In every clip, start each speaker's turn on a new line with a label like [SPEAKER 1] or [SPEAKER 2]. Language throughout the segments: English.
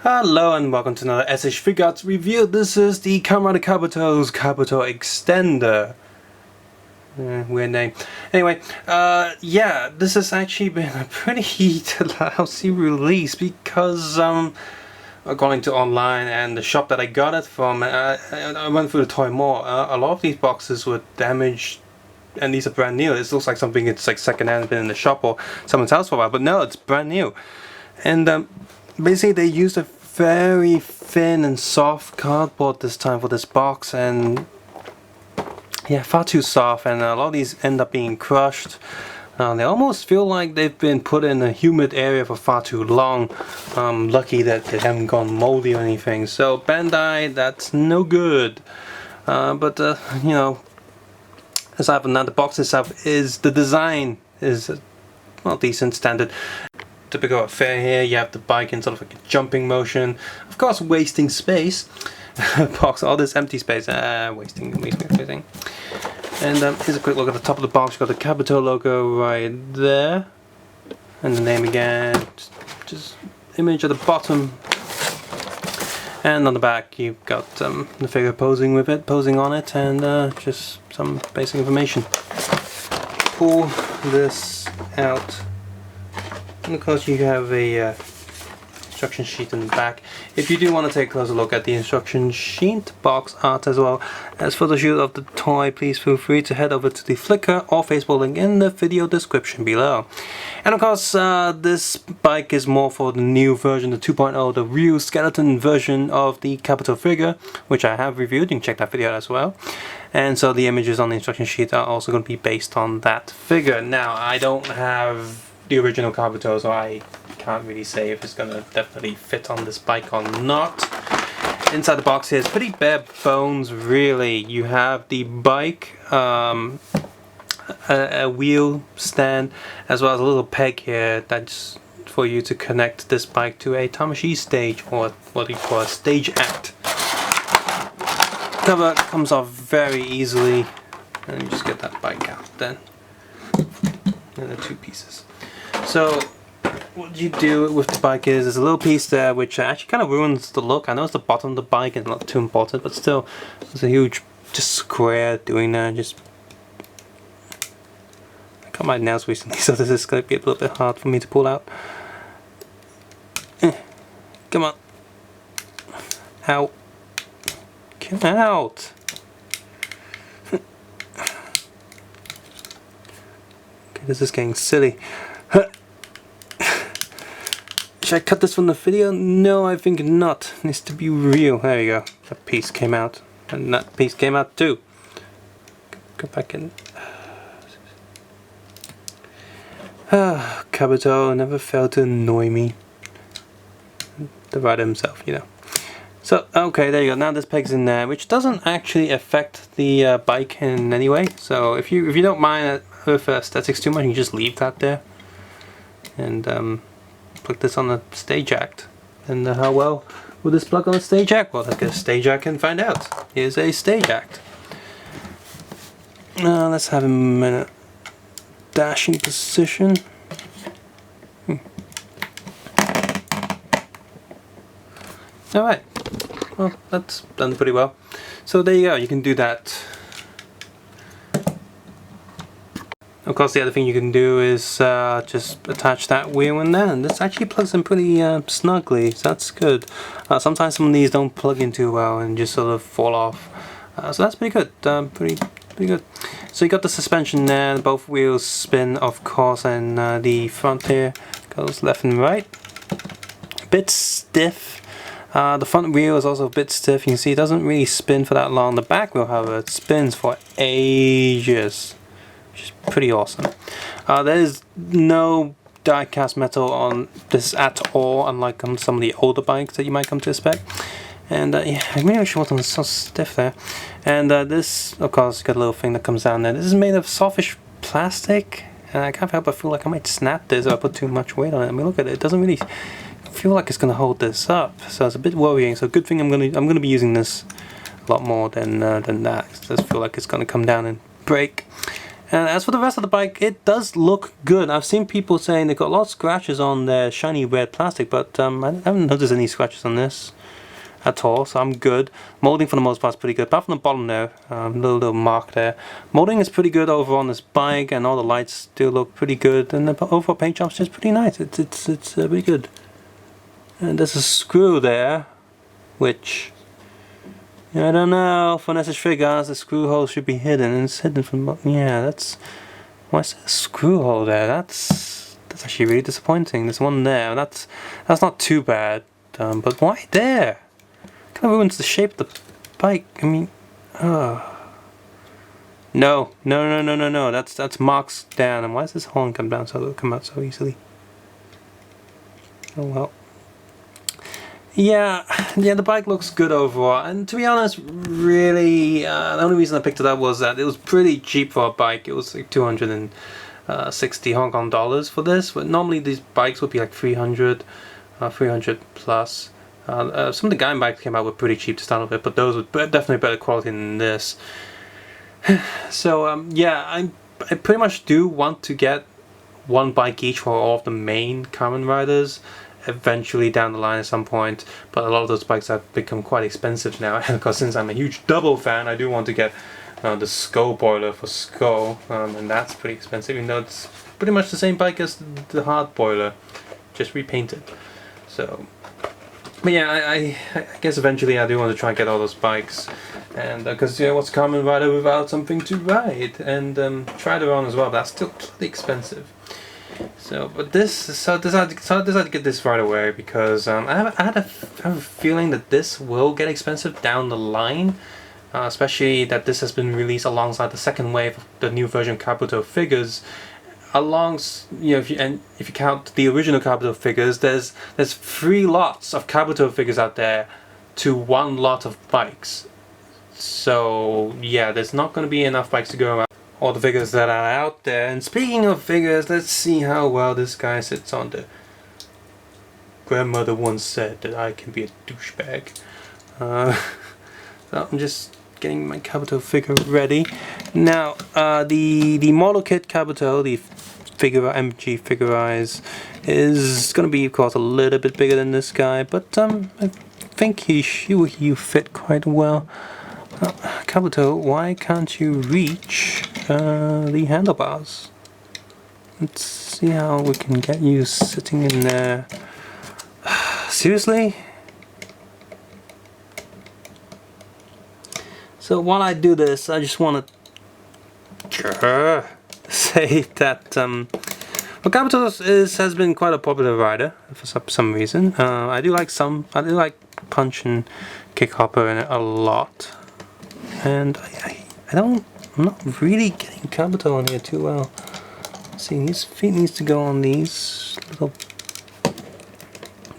[SPEAKER 1] Hello and welcome to another SH Figuarts review. This is the Kamen Kabuto's Kabuto Extender. Weird name. Anyway, yeah, this has actually been a pretty lousy release because, according to online and the shop that I got it from, I went through the toy mall. A lot of these boxes were damaged, and these are brand new. This looks like something it's like secondhand, been in the shop or someone's house for a while, but no, it's brand new. And basically they used a very thin and soft cardboard this time for this box, and yeah, far too soft, and a lot of these end up being crushed. They almost feel like they've been put in a humid area for far too long. Lucky that they haven't gone moldy or anything. So Bandai, that's no good. But you know, aside from that, the box itself the design is well, decent, standard. Typical affair here. You have the bike in sort of like a jumping motion, of course wasting space. Box, all this empty space, wasting. And here's a quick look at the top of the box. You've got the Kabuto logo right there, and the name again. Just image at the bottom, and on the back you've got the figure posing on it, and just some basic information. Pull this out. And of course you have a instruction sheet in the back. If you do want to take a closer look at the instruction sheet, box art as well as photo shoot of the toy, please feel free to head over to the Flickr or Facebook link in the video description below. And of course this bike is more for the new version, the 2.0, the real skeleton version of the Kabuto figure, which I have reviewed. You can check that video out as well. And so the images on the instruction sheet are also going to be based on that figure. Now I don't have the original Kabuto, so I can't really say if it's gonna definitely fit on this bike or not. Inside the box here is pretty bare bones, really. You have the bike, a wheel stand, as well as a little peg here that's for you to connect this bike to a Tamashii stage, or what you call a stage act. Cover comes off very easily, and you just get that bike out then, and the two pieces. So what you do with the bike is there's a little piece there which actually kind of ruins the look. I know it's the bottom of the bike and not too important, but still there's a huge just square doing that. Just I cut my nails recently, so this is going to be a little bit hard for me to pull out. Come on. Ow. Come out. Okay, this is getting silly. Should I cut this from the video? No, I think not. It needs to be real. There you go. That piece came out. And that piece came out too. Go back in. Kabuto never failed to annoy me. The writer himself, you know. So, okay, there you go. Now this peg's in there, which doesn't actually affect the bike in any way. So if you don't mind with aesthetics too much, you can just leave that there. And plug this on the stage act. And how well will this plug on the stage act? Well, let's get a stage act and find out. Here's a stage act. Let's have him in a dashing position. Alright, well, that's done pretty well. So there you go, you can do that. Of course, the other thing you can do is just attach that wheel in there, and this actually plugs in pretty snugly, so that's good. Sometimes some of these don't plug in too well and just sort of fall off, so that's pretty good. Pretty good. So you got the suspension there, both wheels spin, of course, and the front here goes left and right. A bit stiff. The front wheel is also a bit stiff. You can see it doesn't really spin for that long. The back wheel, however, it spins for ages. Which is pretty awesome. There is no die-cast metal on this at all, unlike on some of the older bikes that you might come to expect. And yeah, I really wish it wasn't so stiff there. And this, of course, got a little thing that comes down there. This is made of softish plastic, and I can't help but feel like I might snap this if I put too much weight on it. I mean, look at it. It doesn't really feel like it's going to hold this up, so it's a bit worrying. So good thing I'm going to be using this a lot more than that. It does feel like it's going to come down and break. And as for the rest of the bike, it does look good. I've seen people saying they've got a lot of scratches on their shiny red plastic, but I haven't noticed any scratches on this at all, so I'm good. Molding for the most part is pretty good, apart from the bottom there, little mark there. Molding is pretty good over on this bike, and all the lights do look pretty good, and the overall paint job's just pretty nice. It's pretty good. And there's a screw there, which I don't know. For SH Figuarts, the screw hole should be hidden, and it's hidden from. Yeah, that's. Why is there a screw hole there? That's actually really disappointing. There's one there. That's not too bad, but why there? Kind of ruins the shape of the bike. I mean, no. That's marks down. And why does this horn come down so it'll come out so easily? Oh well. Yeah, the bike looks good overall, and to be honest, really, the only reason I picked it up was that it was pretty cheap for a bike. It was like 260 Hong Kong dollars for this, but normally these bikes would be like 300 plus. Some of the Kamen bikes came out were pretty cheap to start off with, but those were definitely better quality than this. So yeah, I pretty much do want to get one bike each for all of the main Kamen riders eventually down the line at some point, but a lot of those bikes have become quite expensive now, and because since I'm a huge double fan, I do want to get the Skull boiler for Skull, and that's pretty expensive, even though it's pretty much the same bike as the hard boiler, just repainted. So, but yeah, I guess eventually I do want to try and get all those bikes, and because what's a Kamen rider without something to ride, and try it around as well, but that's still pretty expensive. So, but I decided to get this right away because I have a feeling that this will get expensive down the line, especially that this has been released alongside the second wave of the new version of Kabuto figures. If you count the original Kabuto figures, there's 3 lots of Kabuto figures out there to 1 lot of bikes. So yeah, there's not going to be enough bikes to go around. All the figures that are out there. And speaking of figures, let's see how well this guy sits on the. Grandmother once said that I can be a douchebag. So I'm just getting my Kabuto figure ready. Now, the model kit Kabuto, the MG Figuarts, is going to be, of course, a little bit bigger than this guy, but I think you fit quite well. Kabuto, why can't you reach the handlebars? Let's see how we can get you sitting in there. Seriously? So while I do this, I just want to say that Kabuto has been quite a popular rider for some reason. I do like Punch and Kick Hopper in it a lot. And I'm not really getting Kabuto on here too well. See, his feet needs to go on these little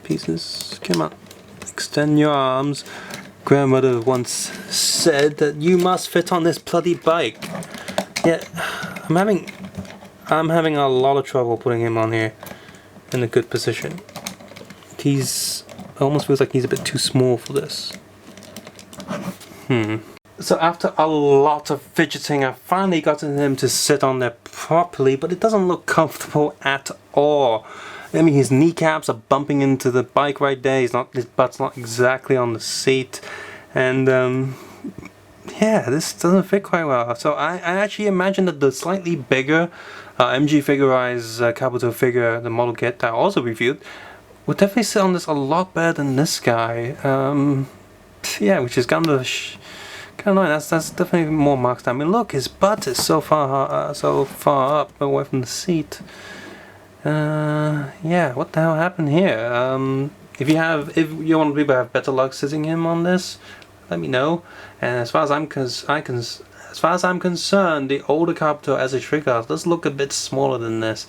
[SPEAKER 1] pieces. Come on, extend your arms. Grandmother once said that you must fit on this bloody bike. Yeah, I'm having a lot of trouble putting him on here in a good position. It almost feels like he's a bit too small for this. So after a lot of fidgeting, I finally gotten him to sit on there properly, but it doesn't look comfortable at all. I mean, his kneecaps are bumping into the bike right there. His butt's not exactly on the seat, and yeah, this doesn't fit quite well. So I actually imagine that the slightly bigger MG Figuarts Kabuto figure, the model kit that I also reviewed, would definitely sit on this a lot better than this guy. Yeah, which is kind of annoying. That's definitely more marks down. I mean, look, his butt is so far up away from the seat. Yeah, what the hell happened here? If you want people to have better luck sitting him on this, let me know. And as far as I'm concerned, the older Kabuto SH Figuarts does look a bit smaller than this,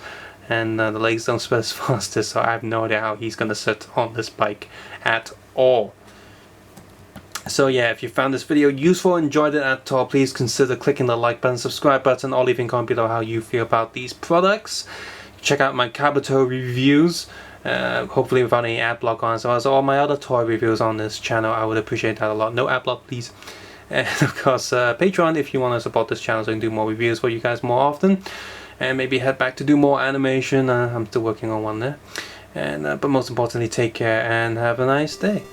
[SPEAKER 1] and the legs don't spread as fast as, so I have no idea how he's gonna sit on this bike at all. So yeah, if you found this video useful, enjoyed it at all, please consider clicking the like button, subscribe button, or leaving a comment below how you feel about these products. Check out my Kabuto reviews, hopefully without any ad block on, as well as all my other toy reviews on this channel. I would appreciate that a lot. No ad block, please. And of course, Patreon if you want to support this channel so I can do more reviews for you guys more often. And maybe head back to do more animation. I'm still working on one there. And but most importantly, take care and have a nice day.